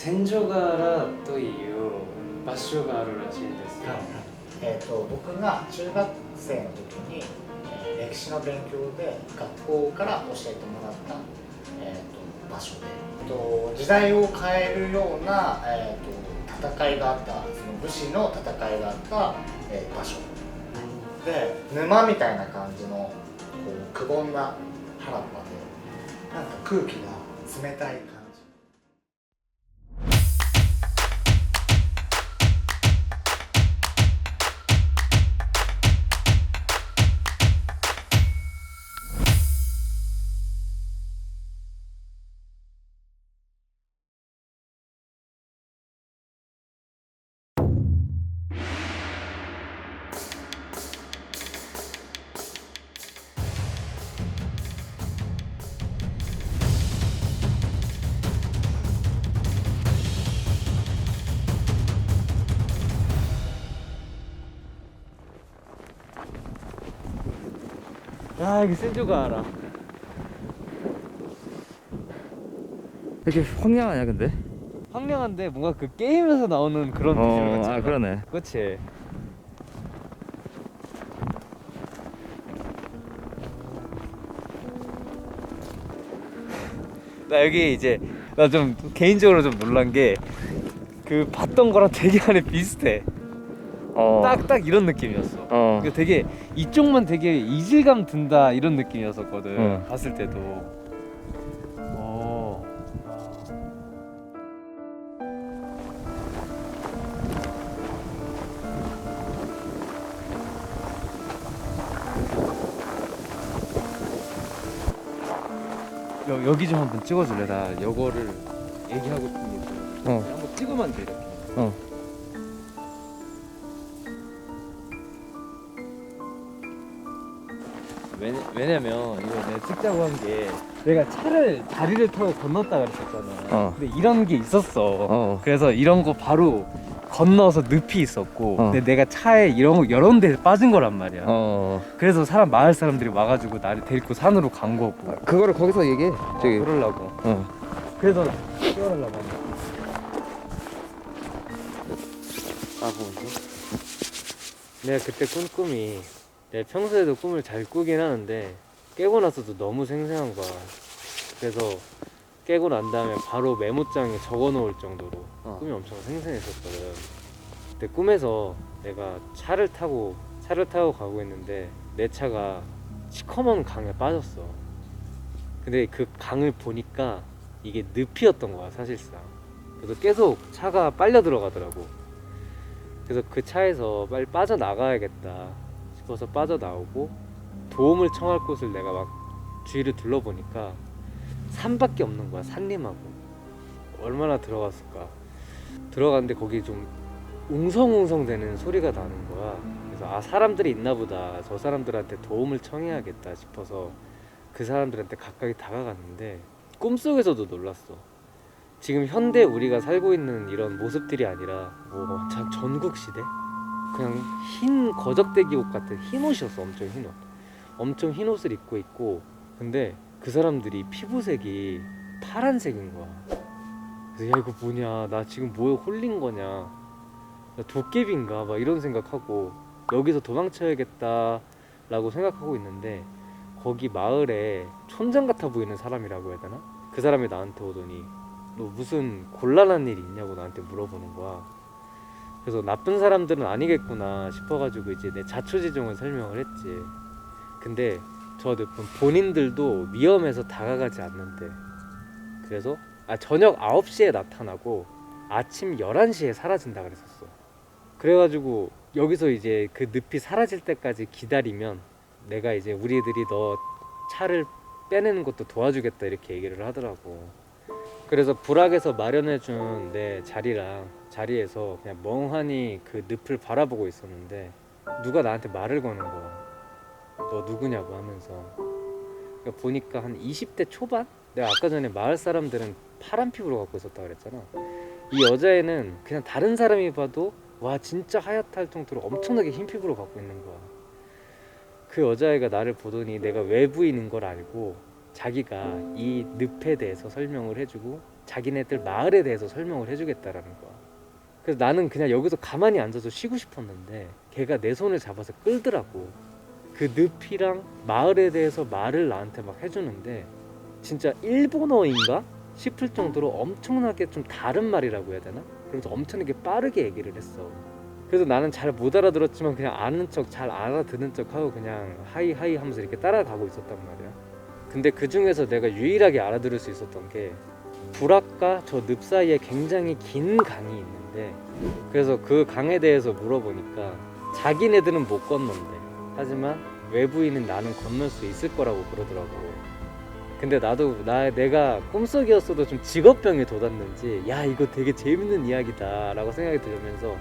戦場柄という場所があるらしいんですよ。僕が中学生の時に、歴史の勉強で学校から教えてもらった、場所で、時代を変えるような、戦いがあった、その武士の戦いがあった、場所で、沼みたいな感じのこうくぼんだ原っぱで、なんか空気が冷たい感じ。아 이게 센조가 알아. 이렇게 황량하냐 근데? 황량한데 뭔가 그 게임에서 나오는 그런 비주얼 같지 않아? 아 그러네. 그치? 나 여기 이제 나 좀 개인적으로 좀 놀란 게 그 봤던 거랑 되게 많이 비슷해. 딱 이런 느낌이었어. 그러니까 되게 이쪽만 되게 이질감 든다 이런 느낌이었었거든. 봤을 때도. 여기 좀 한번 찍어줄래? 나 요거를 얘기하고 싶은 게 있어. 한번 찍으면 돼 이렇게. 왜냐면 이거 내가 찍자고 한 게 내가 다리를 타고 건넜다 그랬었잖아. 근데 이런 게 있었어. 그래서 이런 거 바로 건너서 늪이 있었고 근데 내가 차에 이런 데서 빠진 거란 말이야. 그래서 마을 사람들이 와가지고 나를 데리고 산으로 간 거고. 그거를 거기서 얘기해. 저기. 그러려고. 그래서 찍어달라고 한 거야. 내가 그때 꾼 꿈이, 내가 평소에도 꿈을 잘 꾸긴 하는데 깨고 나서도 너무 생생한 거야. 그래서 깨고 난 다음에 바로 메모장에 적어 놓을 정도로 꿈이 엄청 생생했었거든. 그때 꿈에서 내가 차를 타고 가고 있는데 내 차가 시커먼 강에 빠졌어. 근데 그 강을 보니까 이게 늪이었던 거야 사실상. 그래서 계속 차가 빨려 들어가더라고. 그래서 그 차에서 빨리 빠져나가야겠다 싶어서 빠져나오고 도움을 청할 곳을 내가 막 주위를 둘러보니까 산밖에 없는 거야. 산림하고. 얼마나 들어갔을까. 들어갔는데 거기 좀 웅성웅성 되는 소리가 나는 거야. 그래서 사람들이 있나 보다, 저 사람들한테 도움을 청해야겠다 싶어서 그 사람들한테 가까이 다가갔는데 꿈속에서도 놀랐어. 지금 현대 우리가 살고 있는 이런 모습들이 아니라 뭐 전국시대? 그냥 흰 거적대기 옷 같은 흰 옷이었어. 엄청 흰 옷. 엄청 흰 옷을 입고 있고, 근데 그 사람들이 피부색이 파란색인 거야. 그래서 야 이거 뭐냐, 나 지금 뭐에 홀린 거냐, 나 도깨비인가 막 이런 생각하고 여기서 도망쳐야겠다 라고 생각하고 있는데, 거기 마을에 촌장 같아 보이는 사람이라고 해야 되나? 그 사람이 나한테 오더니 너 무슨 곤란한 일 있냐고 나한테 물어보는 거야. 그래서 나쁜 사람들은 아니겠구나 싶어가지고 이제 내 자초지종을 설명을 했지. 근데 저 본인들도 위험해서 다가가지 않는데, 그래서 저녁 9시에 나타나고 아침 11시에 사라진다 그랬었어. 그래가지고 여기서 이제 그 늪이 사라질 때까지 기다리면 내가 이제 우리들이 너 차를 빼내는 것도 도와주겠다 이렇게 얘기를 하더라고. 그래서 불악에서 마련해준 내 자리에서 그냥 멍하니 그 늪을 바라보고 있었는데 누가 나한테 말을 거는 거야. 너 누구냐고 하면서. 그러니까 보니까 한 20대 초반? 내가 아까 전에 마을 사람들은 파란 피부로 갖고 있었다 그랬잖아. 이 여자애는 그냥 다른 사람이 봐도 와 진짜 하얗다 할 정도로 엄청나게 흰 피부로 갖고 있는 거야. 그 여자애가 나를 보더니 내가 외부인인 걸 알고 자기가 이 늪에 대해서 설명을 해주고 자기네들 마을에 대해서 설명을 해주겠다라는 거야. 그래서 나는 그냥 여기서 가만히 앉아서 쉬고 싶었는데 걔가 내 손을 잡아서 끌더라고. 그 늪이랑 마을에 대해서 말을 나한테 막 해주는데 진짜 일본어인가 싶을 정도로 엄청나게 좀 다른 말이라고 해야 되나? 그래서 엄청나게 빠르게 얘기를 했어. 그래서 나는 잘 못 알아들었지만 그냥 아는 척, 잘 알아듣는 척 하고 그냥 하이 하이 하면서 이렇게 따라가고 있었단 말이야. 근데 그 중에서 내가 유일하게 알아들을 수 있었던 게 불악과 저 늪 사이에 굉장히 긴 강이 있는데, 그래서 그 강에 대해서 물어보니까 자기네들은 못 건넌대. 하지만 외부인은 나는 건널 수 있을 거라고 그러더라고. 근데 나도 내가 꿈속이었어도 좀 직업병에 돋았는지 야 이거 되게 재밌는 이야기다 라고 생각이 들면서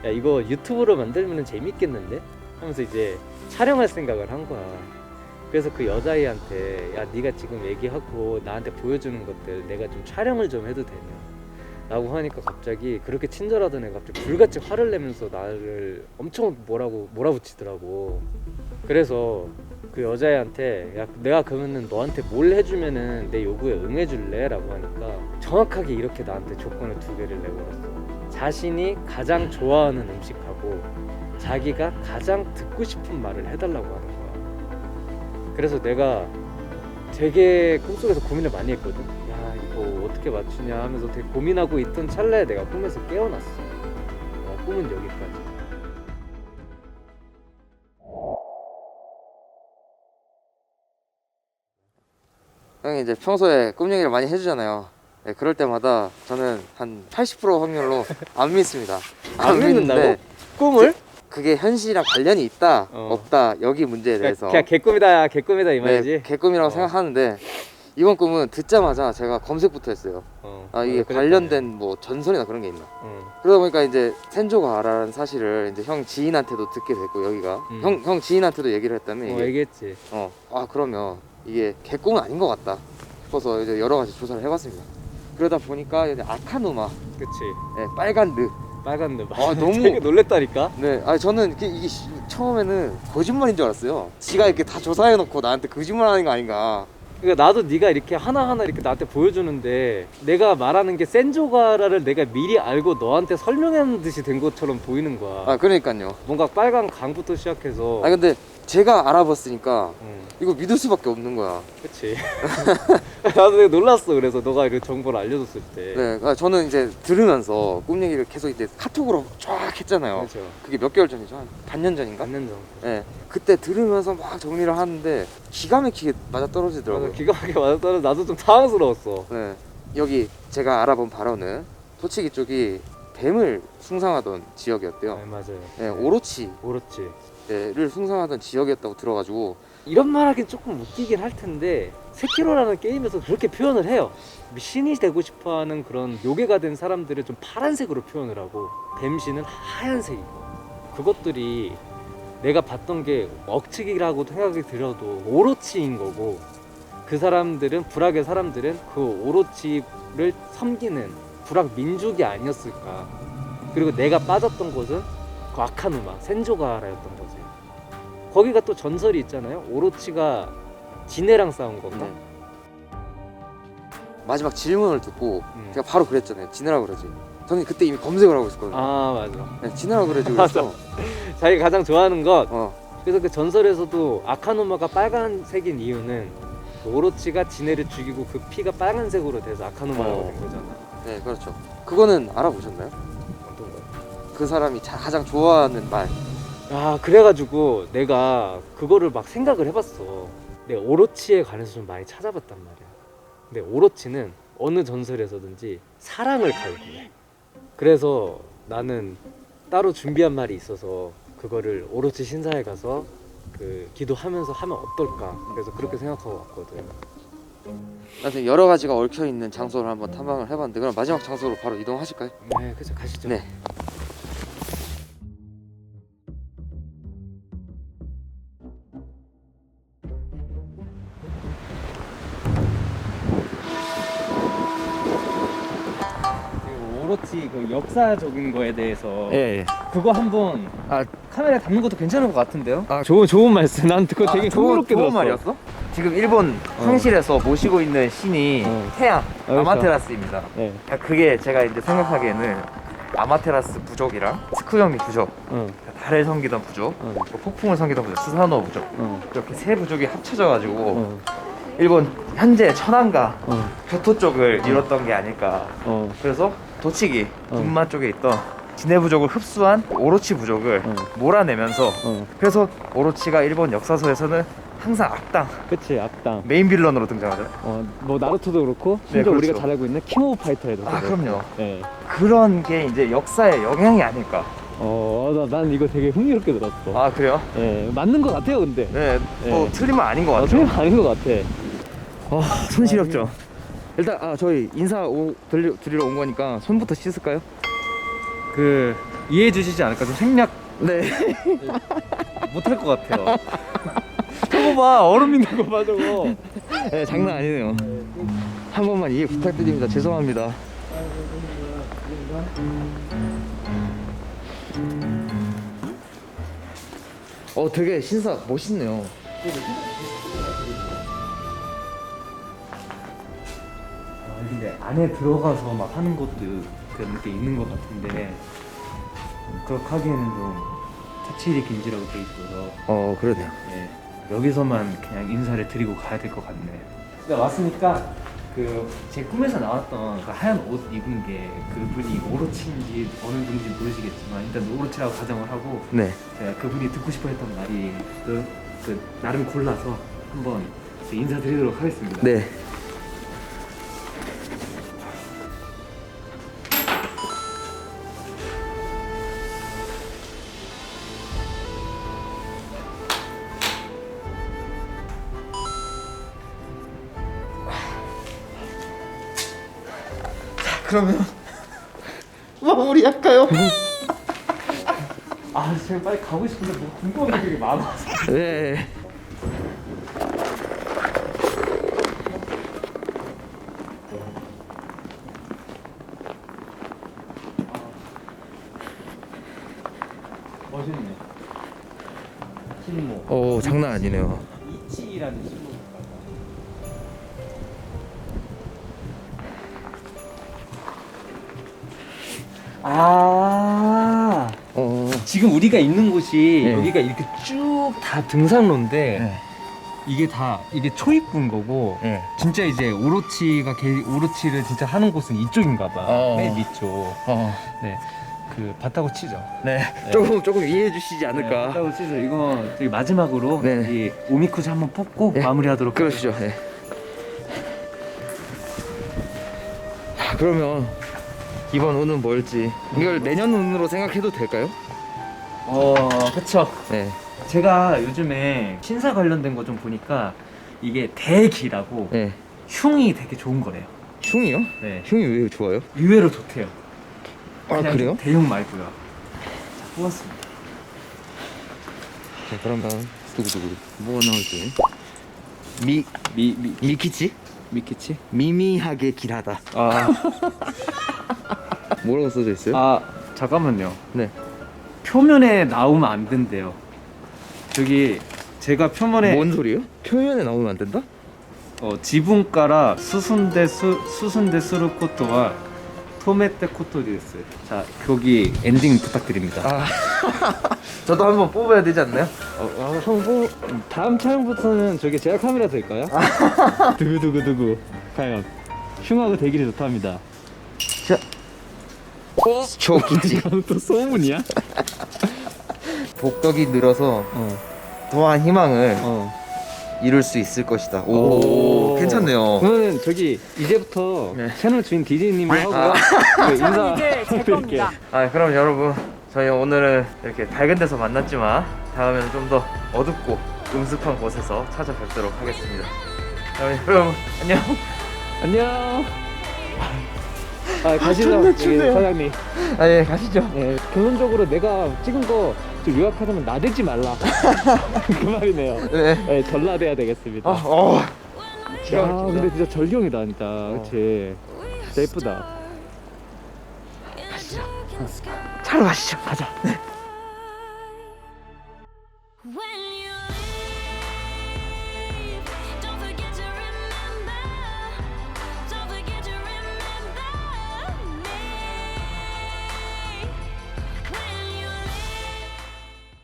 야 이거 유튜브로 만들면 재밌겠는데? 하면서 이제 촬영할 생각을 한 거야. 그래서 그 여자애한테 야 네가 지금 얘기하고 나한테 보여주는 것들 내가 좀 촬영을 좀 해도 되냐 라고 하니까 갑자기 그렇게 친절하던 애가 갑자기 불같이 화를 내면서 나를 엄청 몰아붙이더라고. 그래서 그 여자애한테 야 내가 그러면은 너한테 뭘 해주면은 내 요구에 응해줄래? 라고 하니까 정확하게 이렇게 나한테 조건을 2개를 내걸었어. 자신이 가장 좋아하는 음식하고 자기가 가장 듣고 싶은 말을 해달라고 하는 거야. 그래서 내가 되게 꿈속에서 고민을 많이 했거든. 야 이거 어떻게 맞추냐 하면서 되게 고민하고 있던 찰나에 내가 꿈에서 깨어났어. 꿈은 여기까지. 형이 이제 평소에 꿈 얘기를 많이 해주잖아요. 네, 그럴 때마다 저는 한 80% 확률로 안 믿습니다. 안 믿는다고? 믿는데 꿈을? 그게 현실이랑 관련이 있다 어. 없다 여기 문제에 대해서 그냥 개꿈이다 개꿈이다 이 말이지? 네, 개꿈이라고 생각하는데 이번 꿈은 듣자마자 제가 검색부터 했어요. 아 이게 관련된 뭐 전설이나 그런 게 있나. 그러다 보니까 이제 센조가라는 사실을 이제 형 지인한테도 듣게 됐고 여기가 형 지인한테도 얘기를 했다면 이게 얘기했지. 아 그러면 이게 개꿈은 아닌 것 같다 싶어서 이제 여러 가지 조사를 해봤습니다. 그러다 보니까 이제 아카누마, 그치. 네, 빨간 느. 빨간 느. 아 너무 되게 놀랬다니까. 네, 아 저는 이게 처음에는 거짓말인 줄 알았어요. 지가 이렇게 다 조사해놓고 나한테 거짓말하는 거 아닌가. 그러니까 나도 네가 이렇게 하나하나 이렇게 나한테 보여주는데 내가 말하는 게 센조가라를 내가 미리 알고 너한테 설명하는 듯이 된 것처럼 보이는 거야. 아 그러니까요. 뭔가 빨간 강부터 시작해서. 아 근데 제가 알아봤으니까 응, 이거 믿을 수밖에 없는 거야. 그치. 나도 되게 놀랐어. 그래서 너가 이런 정보를 알려줬을 때. 네, 아, 저는 이제 들으면서 꿈 얘기를 계속 이제 카톡으로 쫙 했잖아요. 그렇죠. 그게 몇 개월 전이죠? 한 반년 전인가? 맞는 정. 네, 그때 들으면서 막 정리를 하는데 기가 막히게 맞아 떨어지더라고요. 기가 막히게 맞았다는 나도 좀 당황스러웠어. 네, 여기 제가 알아본 바로는 토치기 쪽이 뱀을 숭상하던 지역이었대요. 네, 맞아요. 네, 오로치를 옳았지. 숭상하던 지역이었다고 들어가지고 이런 말 하긴 조금 웃기긴 할 텐데 세키로라는 게임에서 그렇게 표현을 해요. 신이 되고 싶어하는 그런 요괴가 된 사람들을 좀 파란색으로 표현을 하고 뱀신은 하얀색이고, 그것들이 내가 봤던 게 억측이라고 생각이 들어도 오로치인 거고, 그 사람들은 불악의 사람들은 그 오로치를 섬기는 불악 민족이 아니었을까. 그리고 내가 빠졌던 곳은 그 아카누마 센조가라였던 거지. 거기가 또 전설이 있잖아요. 오로치가 지네랑 싸운 건가? 네. 마지막 질문을 듣고 제가 바로 그랬잖아요. 지네라고 그러지. 저는 그때 이미 검색을 하고 있었거든요. 아 맞아. 네, 지네라고 그러지. 그래서 자기가 가장 좋아하는 것. 그래서 그 전설에서도 아카누마가 빨간색인 이유는 그 오로치가 지네를 죽이고 그 피가 빨간색으로 돼서 아카누마라고 된 거잖아. 네, 그렇죠. 그거는 알아보셨나요? 어떤 거? 그 사람이 가장 좋아하는 말. 아 그래가지고 내가 그거를 막 생각을 해봤어. 내가 오로치에 관해서 좀 많이 찾아봤단 말이야. 근데 오로치는 어느 전설에서든지 사랑을 갈구해. 그래서 나는 따로 준비한 말이 있어서 그거를 오로치 신사에 가서 그 기도하면서 하면 어떨까. 그래서 그렇게 생각하고 왔거든. 아무튼 여러 가지가 얽혀 있는 장소를 한번 탐방을 해봤는데 그럼 마지막 장소로 바로 이동하실까요? 네, 그죠. 가시죠. 네. 오로치 그 역사적인 거에 대해서 예. 그거 한번 아, 카메라에 담는 것도 괜찮은 것 같은데요? 좋은 말씀. 난 그거 되게 흥미롭게 들었어. 말이었어? 지금 일본 황실에서 모시고 있는 신이 태양 그렇죠. 아마테라스입니다. 네. 그게 제가 이제 생각하기에는 아마테라스 부족이랑 스쿠요미 부족, 달을 섬기던 부족, 또 폭풍을 섬기던 부족, 스사노 부족 이렇게 세 부족이 합쳐져가지고 일본 현재 천안과 교토 쪽을 이뤘던 게 아닐까. 그래서 도치기 군마 쪽에 있던 진해 부족을 흡수한 오로치 부족을 몰아내면서 그래서 오로치가 일본 역사서에서는 항상 악당, 그치, 악당. 메인 빌런으로 등장하죠. 뭐 나루토도 그렇고 네, 심지어 그렇죠. 우리가 잘 알고 있는 킹오브 파이터에도 아, 그렇고. 그럼요. 네. 그런 게 이제 역사의 영향이 아닐까. 난 이거 되게 흥미롭게 들었어. 아, 그래요? 네, 맞는 것 같아요, 근데. 네, 뭐 네. 틀리면 아닌 것 같아요. 틀린 거 아닌 것 같아. 손 시렵죠. 일단 저희 인사 드리러 온 거니까 손부터 씻을까요? 이해해 주시지 않을까? 좀 생략 네. 못할 것 같아요. 저거 봐, 얼음 있는 거 봐, 저거. 네, 장난 아니네요. 한 번만 이해 부탁드립니다. 죄송합니다. 되게 신사 멋있네요. 근데 안에 들어가서 막 하는 것도 그런 게 있는 것 같은데 그렇게 하기에는 좀 차칠이 김지라고 돼 있어서 그러네요. 여기서만 그냥 인사를 드리고 가야 될 것 같네. 근데 왔으니까 제 꿈에서 나왔던 그 하얀 옷 입은 게 그분이 오로치인지 어느 분인지 모르시겠지만 일단 오로치라고 가정을 하고 네. 제가 그분이 듣고 싶어 했던 말이 나름 골라서 한번 인사드리도록 하겠습니다. 네. 그러면 마무리할까요? 제가 빨리 가고 싶은데 뭐 궁금한 게 되게 많아서. 네. 멋있네. 실모. 장난 아니네요. 이치라는 실모가. 지금 우리가 있는 곳이 네. 여기가 이렇게 쭉 다 등산로인데 네. 이게 초입부인 거고 네. 진짜 이제 오로치를 진짜 하는 곳은 이쪽인가 봐. 맨 위쪽. 네. 봤다고 치죠. 네. 조금 이해해 주시지 않을까. 봤다고 치죠. 이거 저기 마지막으로 네. 이 오미쿠즈 한번 뽑고 네. 마무리하도록 그러시죠. 네. 그러면 이번 운은 뭘지 이걸 내년 운으로 생각해도 될까요? 그쵸. 네. 제가 요즘에 신사 관련된 거 좀 보니까 이게 대기라고 네. 흉이 되게 좋은 거래요. 흉이요? 네. 흉이 왜 좋아요? 의외로 좋대요. 그냥 그래요? 대흉 말고요. 자, 뽑았습니다. 네, 그러면 두구두구 뭐가 나올지. 미키치? 미키치? 미미하게 길하다. 뭐라고 써져 있어요? 잠깐만요. 네. 표면에 나오면 안 된대요. 저기 제가 표면에 뭔 소리요? 표면에 나오면 안 된다? 지분가라 수순데 스루코토와 토메테 코토 데스. 자, 거기 엔딩 부탁드립니다. 저도 한번 뽑아야 되지 않나요? 다음 촬영부터는 저기 제가 카메라 될까요? 두구두구두구. 과연 흉하고 대길이 좋답니다. 좋겠지. 이건 또 소문이야? 복덕이 늘어서 또한 희망을 이룰 수 있을 것이다. 오, 괜찮네요. 그러면 저기 이제부터 네. 채널 주인 디제이님이 하고요. 인사 이제 제 겁니다. 그럼 여러분, 저희 오늘은 이렇게 밝은 데서 만났지만 다음에는 좀 더 어둡고 음습한 곳에서 찾아뵙도록 하겠습니다. 여러분 안녕. 안녕. 가시죠. 여기 사장님. 예, 가시죠. 네, 결론적으로 내가 찍은 거 좀 요약하자면 나대지 말라. 그 말이네요. 네. 네, 전라돼야 되겠습니다. 근데 진짜 절경이다, 진짜. 그치? 진짜 예쁘다. 차로 가시죠. 가자.